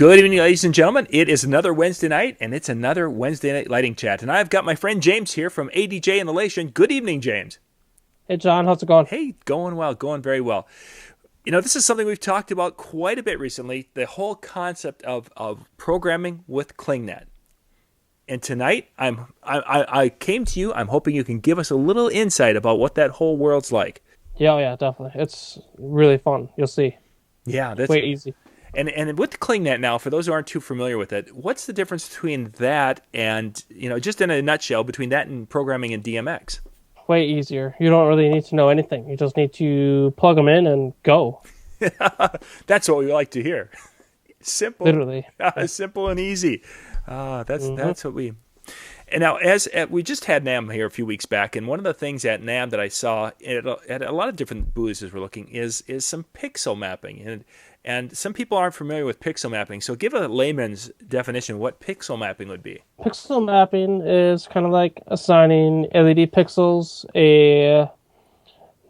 Good evening, ladies and gentlemen. It is another Wednesday night, and it's another Wednesday night lighting chat. And I've got my friend James here from ADJ and Elation. Good evening, James. Hey, John. How's it going? Hey, going well, going very well. You know, this is something we've talked about quite a bit recently, the whole concept of programming with Kling Net. And tonight, I came to you. I'm hoping you can give us a little insight about what that whole world's like. Yeah, definitely. It's really fun. You'll see. Yeah, that's Way easy. And with the Kling Net now, for those who aren't too familiar with it, what's the difference between that and, just in a nutshell, between that and programming in DMX? Way easier. You don't really need to know anything. You just need to plug them in and go. That's what we like to hear. Simple. Literally. Simple and easy. That's what we... And now, as we just had NAM here a few weeks back, and one of the things at NAM that I saw at a lot of different booths as we're looking is some pixel mapping. And some people aren't familiar with pixel mapping, so give a layman's definition of what pixel mapping would be. Pixel mapping is kind of like assigning LED pixels a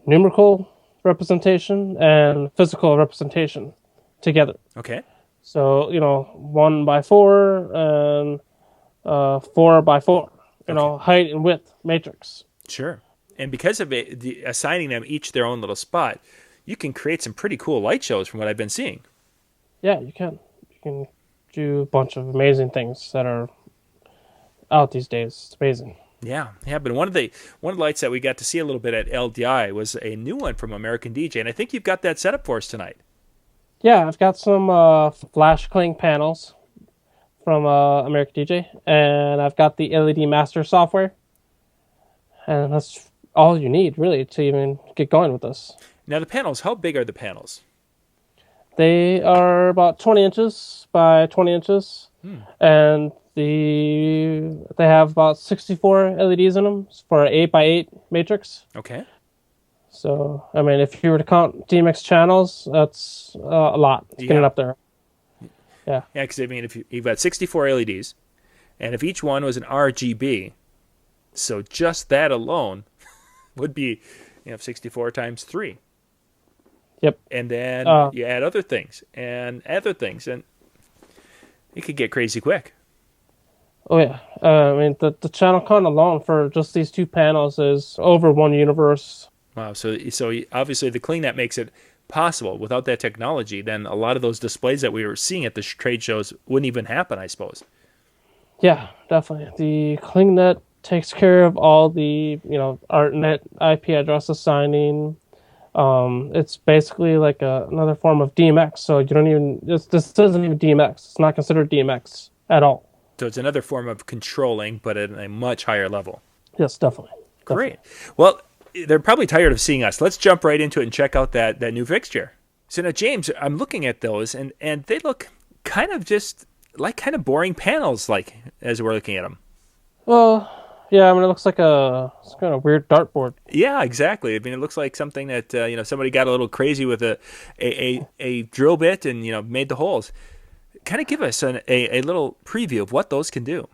numerical representation and physical representation together. Okay. So, 1x4 and 4x4, height and width matrix. Sure. And because of assigning them each their own little spot, you can create some pretty cool light shows from what I've been seeing. Yeah, you can. You can do a bunch of amazing things that are out these days. It's amazing. Yeah. But one of the lights that we got to see a little bit at LDI was a new one from American DJ, and I think you've got that set up for us tonight. Yeah, I've got some flash cling panels from American DJ, and I've got the LED Master software, and that's all you need really to even get going with this. Now the panels, how big are the panels? They are about 20 inches by 20 inches, and they have about 64 LEDs in them for an 8x8 matrix. Okay. So, if you were to count DMX channels, that's a lot. It's getting up there. Yeah. Yeah, because if you've got 64 LEDs, and if each one was an RGB, so just that alone would be 64 times 3. Yep. And then you add other things, and it could get crazy quick. Oh, yeah. The channel count alone for just these two panels is over one universe. Wow. So obviously the Kling Net makes it possible. Without that technology, then a lot of those displays that we were seeing at the trade shows wouldn't even happen, I suppose. Yeah, definitely. The Kling Net takes care of all the, ArtNet IP address assigning. It's basically like another form of DMX. So you don't even this isn't even DMX. It's not considered DMX at all. So it's another form of controlling, but at a much higher level. Yes, definitely. Great. Well, they're probably tired of seeing us. Let's jump right into it and check out that new fixture. So now, James, I'm looking at those, and they look kind of boring panels, as we're looking at them. Well, yeah, it looks like it's kind of weird dartboard. Yeah, exactly. It looks like something that somebody got a little crazy with a drill bit and made the holes. Kind of give us a little preview of what those can do.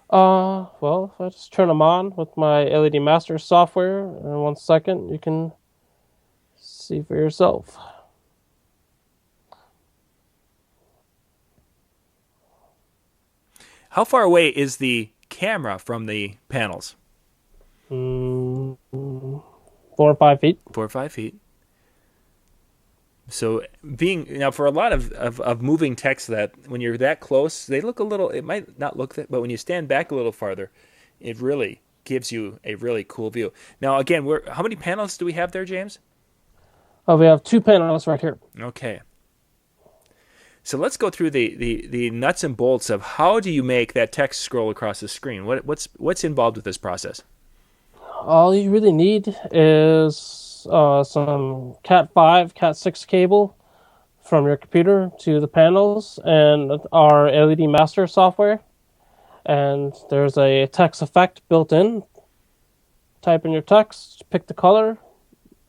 Well, if I just turn them on with my LED Master software, in 1 second, you can see for yourself. How far away is the camera from the panels? 4 or 5 feet. 4 or 5 feet. So for a lot of moving text that when you're that close, they look a little, it might not look that, but when you stand back a little farther, it really gives you a really cool view. Now, again, how many panels do we have there, James? We have 2 panels right here. Okay. So let's go through the nuts and bolts of how do you make that text scroll across the screen? What's involved with this process? All you really need is some Cat5, Cat6 cable from your computer to the panels and our LED Master software. And there's a text effect built in. Type in your text, pick the color,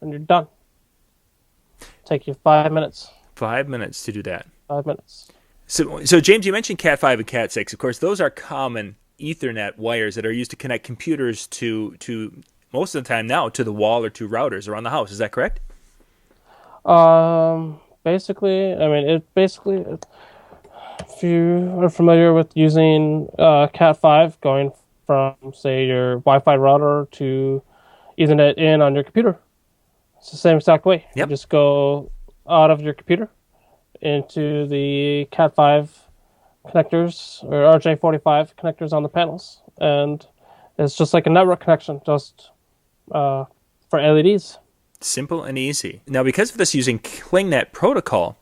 and you're done. Take you 5 minutes. 5 minutes to do that. 5 minutes. So James, you mentioned Cat5 and Cat6. Of course, those are common Ethernet wires that are used to connect computers to most of the time now to the wall or to routers around the house. Is that correct? Basically, if you are familiar with using Cat5, going from, say, your Wi-Fi router to Ethernet in on your computer, it's the same exact way. Yep. You just go out of your computer into the Cat5 connectors or RJ45 connectors on the panels, and it's just like a network connection, just for LEDs. Simple and easy. Now, because of this using Kling Net protocol,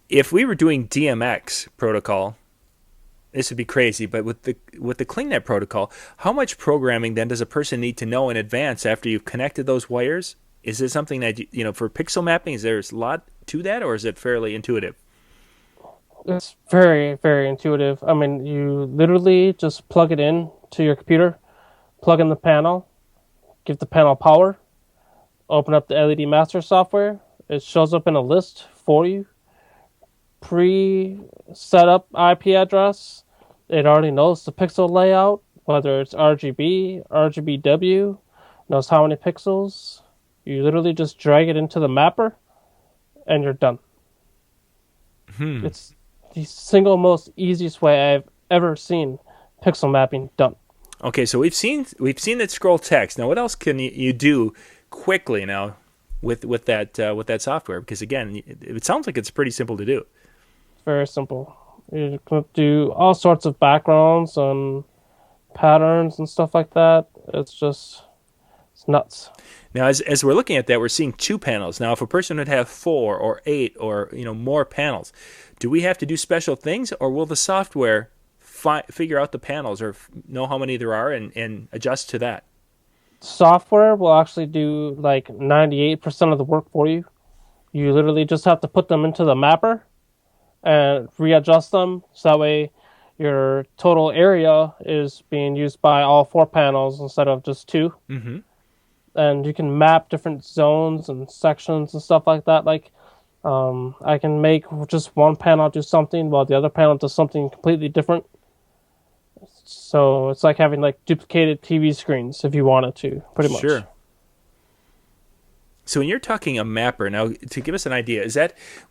if we were doing DMX protocol, this would be crazy. But with the Kling Net protocol, how much programming then does a person need to know in advance after you've connected those wires? Is it something that for pixel mapping? Is there a lot to that, or is it fairly intuitive? It's very, very intuitive. I mean, you literally just plug it in to your computer, plug in the panel, give the panel power, open up the LED master software. It shows up in a list for you. Pre-set up IP address. It already knows the pixel layout, whether it's RGB, RGBW, knows how many pixels. You literally just drag it into the mapper, and you're done. It's the single most easiest way I've ever seen pixel mapping done. Okay, so we've seen that scroll text. Now, what else can you do quickly now with that software? Because again, it sounds like it's pretty simple to do. It's very simple. You can do all sorts of backgrounds and patterns and stuff like that. It's nuts. Now, as we're looking at that, we're seeing 2 panels. Now, if a person would have 4 or 8 or more panels, do we have to do special things, or will the software figure out the panels or know how many there are and adjust to that? Software will actually do like 98% of the work for you. You literally just have to put them into the mapper and readjust them, so that way your total area is being used by all 4 panels instead of just 2. Mm-hmm. And you can map different zones and sections and stuff like that. Like, I can make just one panel do something while the other panel does something completely different. So it's like having like duplicated TV screens if you wanted to, pretty much. Sure. So when you're talking a mapper, now to give us an idea,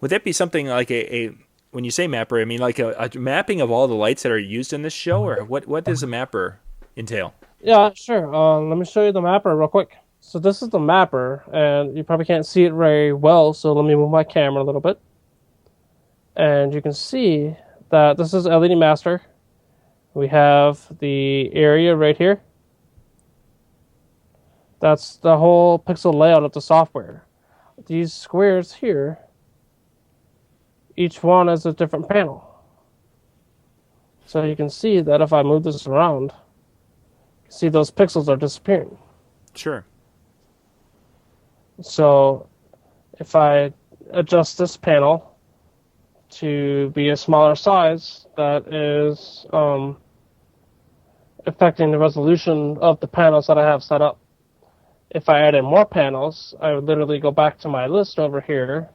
would that be something like a when you say mapper, I mean like a mapping of all the lights that are used in this show, or what does a mapper entail? Yeah, sure. Let me show you the mapper real quick. So this is the mapper, and you probably can't see it very well, so let me move my camera a little bit. And you can see that this is LED master. We have the area right here. That's the whole pixel layout of the software. These squares here, each one is a different panel. So you can see that if I move this around, you see those pixels are disappearing. Sure. So if I adjust this panel to be a smaller size, that is affecting the resolution of the panels that I have set up. If I add in more panels, I would literally go back to my list over here,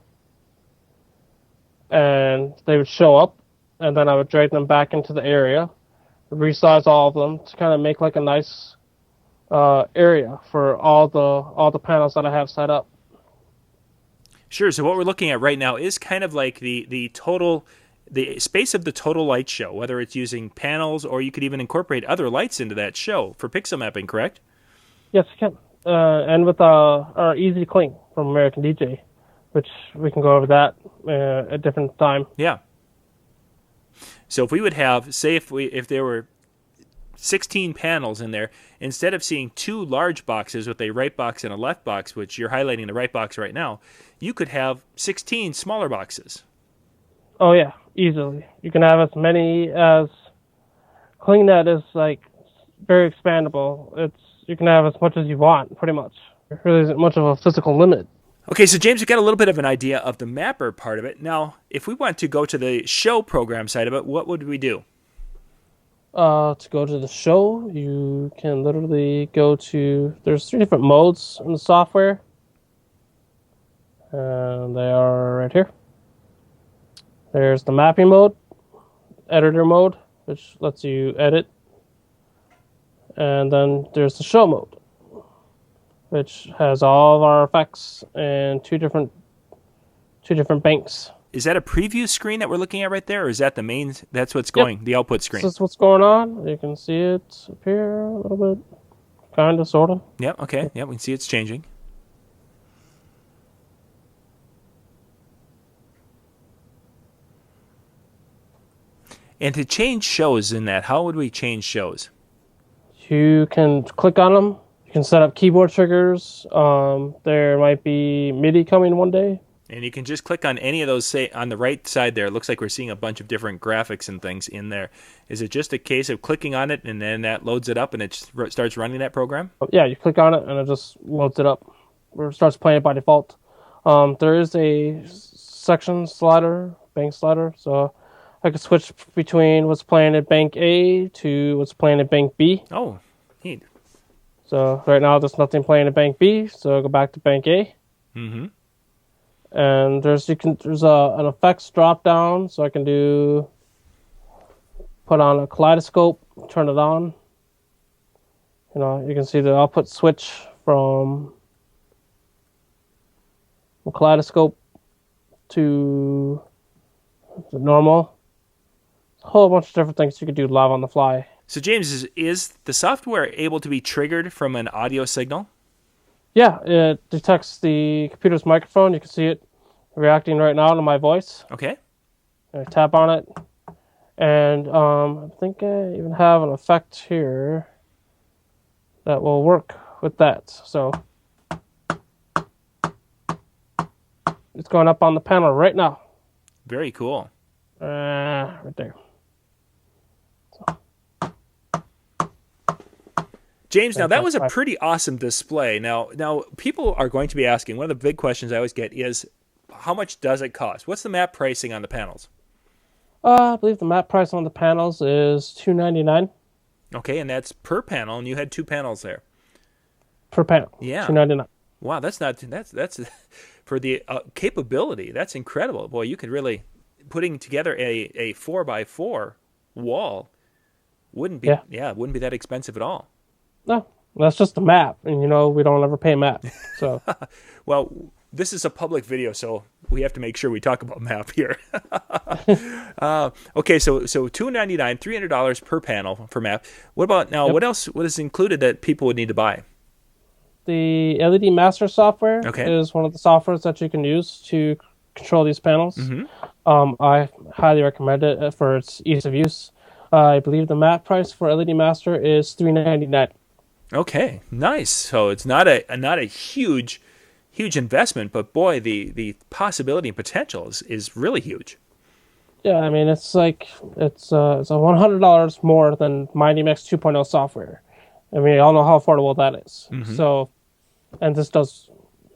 and they would show up, and then I would drag them back into the area, resize all of them to kind of make like a nice area for all the panels that I have set up. Sure. So what we're looking at right now is kind of like the space of the total light show, whether it's using panels or you could even incorporate other lights into that show for pixel mapping, correct? Yes, you can. And with our Easy Kling from American DJ, which we can go over that at a different time. Yeah. So if we would have, say if there were 16 panels in there, instead of seeing 2 large boxes with a right box and a left box, which you're highlighting the right box right now, you could have 16 smaller boxes. Oh yeah, easily. You can have as many as Kling Net is like very expandable. You can have as much as you want, pretty much. There really isn't much of a physical limit. Okay, so James, we got a little bit of an idea of the mapper part of it. Now, if we want to go to the show program side of it, what would we do? To go to the show, you can literally go to... There's 3 different modes in the software. And they are right here. There's the mapping mode, editor mode, which lets you edit. And then there's the show mode, which has all of our effects and two different banks. is that a preview screen that we're looking at right there, or is that the main? That's what's going, the output screen. This is what's going on. You can see it up here a little bit, kind of, sort of. Yep. Okay. Yep. We can see it's changing. And to change shows in that, how would we change shows? You can click on them. You can set up keyboard triggers. There might be MIDI coming one day. And you can just click on any of those, say, on the right side there. It looks like we're seeing a bunch of different graphics and things in there. Is it just a case of clicking on it and then that loads it up and it starts running that program? Yeah, you click on it and it just loads it up, or starts playing it by default. There is a section slider, bank slider, so I could switch between what's playing at bank A to what's playing at bank B. Oh, neat. So right now there's nothing playing at bank B, so I'll go back to bank A. Mm-hmm. And there's an effects drop down, so I can put on a kaleidoscope, turn it on. You can see the output switch from the kaleidoscope to the normal. A whole bunch of different things you can do live on the fly. So James, is the software able to be triggered from an audio signal? Yeah, it detects the computer's microphone. You can see it reacting right now to my voice. Okay. I tap on it, and I think I even have an effect here that will work with that. So it's going up on the panel right now. Very cool. Right there. James, now that was a pretty awesome display. Now people are going to be asking, one of the big questions I always get is, how much does it cost? What's the map pricing on the panels? I believe the map price on the panels is $299. Okay, and that's per panel, and you had 2 panels there. Per panel. Yeah. $299. Wow, that's for the capability. That's incredible. Boy, you could really, putting together a 4x4 wall wouldn't be that expensive at all. No, that's just a map, and we don't ever pay map. So, well, this is a public video, so we have to make sure we talk about map here. Okay, so $299, $300 per panel for map. What about now? Yep. What else? What is included that people would need to buy? The LED Master software is one of the softwares that you can use to control these panels. Mm-hmm. I highly recommend it for its ease of use. I believe the map price for LED Master is $399. Okay, nice. So it's not a huge investment, but boy, the possibility and potential is really huge. Yeah, I mean it's a $100 more than MindMX 2.0 software. I mean, you all know how affordable that is. Mm-hmm. So, and this does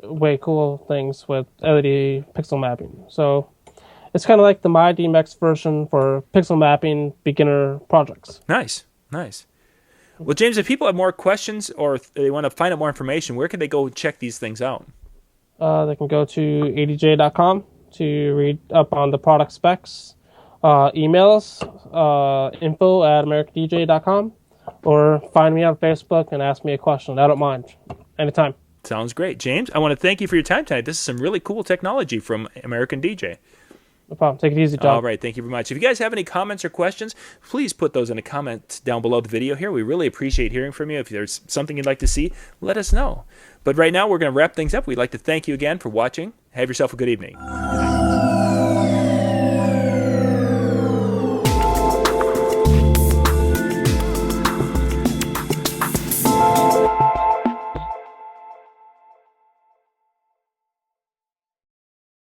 way cool things with LED pixel mapping. So, it's kind of like the MindMX version for pixel mapping beginner projects. Nice. Well, James, if people have more questions or if they want to find out more information, where can they go check these things out? They can go to adj.com to read up on the product specs, emails, info@americandj.com, or find me on Facebook and ask me a question. I don't mind. Anytime. Sounds great. James, I want to thank you for your time tonight. This is some really cool technology from American DJ. No problem. Take it easy, John. All right. Thank you very much. If you guys have any comments or questions, please put those in the comments down below the video here. We really appreciate hearing from you. If there's something you'd like to see, let us know. But right now, we're going to wrap things up. We'd like to thank you again for watching. Have yourself a good evening.